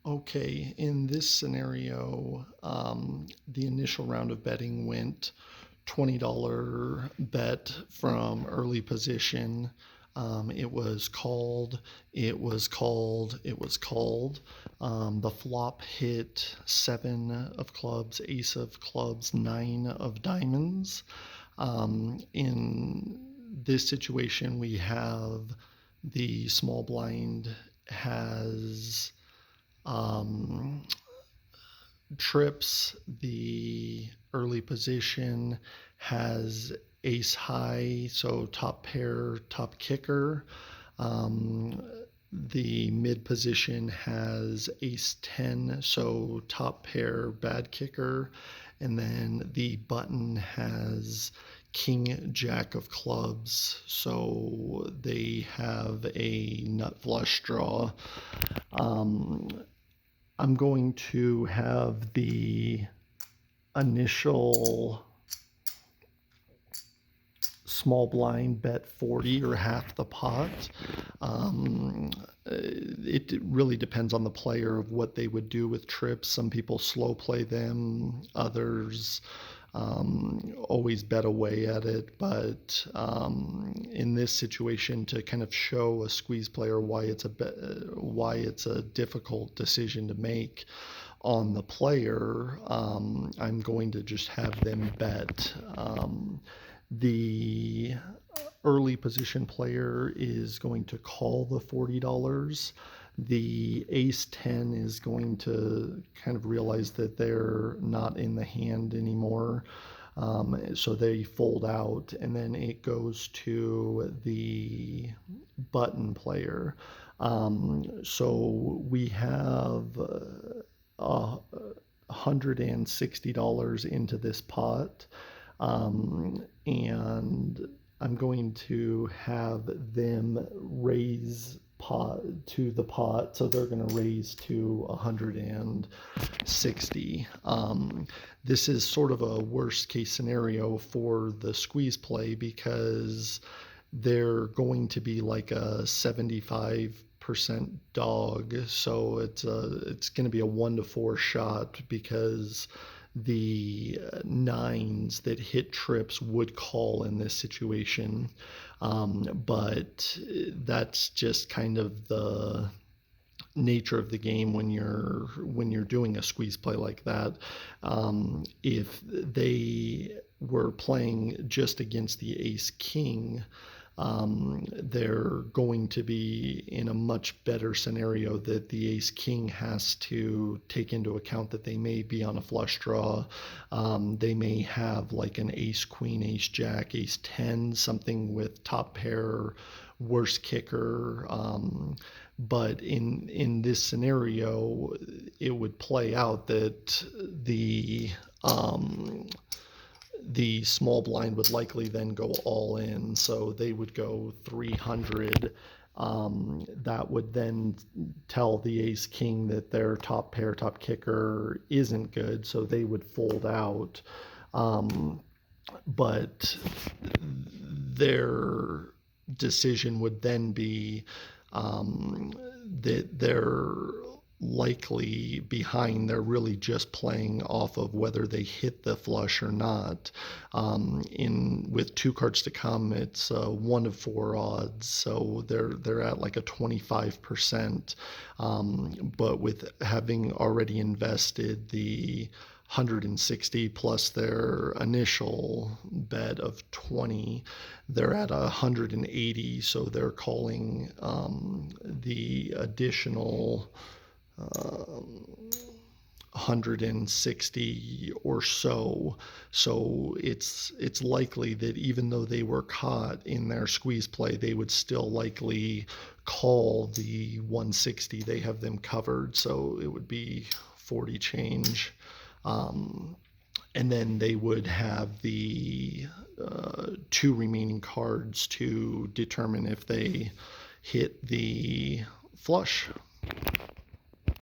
Okay, in this scenario, the initial round of betting went $20 bet from early position. It was called, it was called, it was called. The flop hit seven of clubs, ace of clubs, nine of diamonds. In this situation, we have the small blind has um, trips. The early position has ace high, so top pair, top kicker. Um, the mid position has ace 10, so top pair, bad kicker. And then the button has king jack of clubs, so they have a nut flush draw. Um, I'm going to have the initial small blind bet 40 or half the pot. It really depends on the player of what they would do with trips. Some people slow play them, others always bet away at it. But in this situation, to kind of show a squeeze player why it's a difficult decision to make on the player, I'm going to just have them bet. The early position player is going to call the $40. The ace 10 is going to kind of realize that they're not in the hand anymore. So they fold out, and then it goes to the button player. So we have $160 into this pot. And I'm going to have them raise pot to the pot, so they're going to raise to 160. This is sort of a worst case scenario for the squeeze play because they're going to be like a 75% dog, so it's going to be a 1-4 shot because the nines that hit trips would call in this situation. But that's just kind of the nature of the game when you're doing a squeeze play like that. If they were playing just against the ace king, they're going to be in a much better scenario that the ace king has to take into account that they may be on a flush draw. They may have like an ace queen, ace jack, ace 10, something with top pair, worst kicker. But in this scenario, it would play out that the small blind would likely then go all in, so they would go 300. That would then tell the ace king that their top pair, top kicker isn't good, so they would fold out. But their decision would then be that they're likely behind. They're really just playing off of whether they hit the flush or not. In with two cards to come, it's 1-4 odds, so they're at like a 25%. But with having already invested the 160 plus their initial bet of 20, they're at 180, so they're calling the additional 160 or so. So it's likely that even though they were caught in their squeeze play, they would still likely call the 160. They have them covered, so it would be 40 change. And then they would have the two remaining cards to determine if they hit the flush.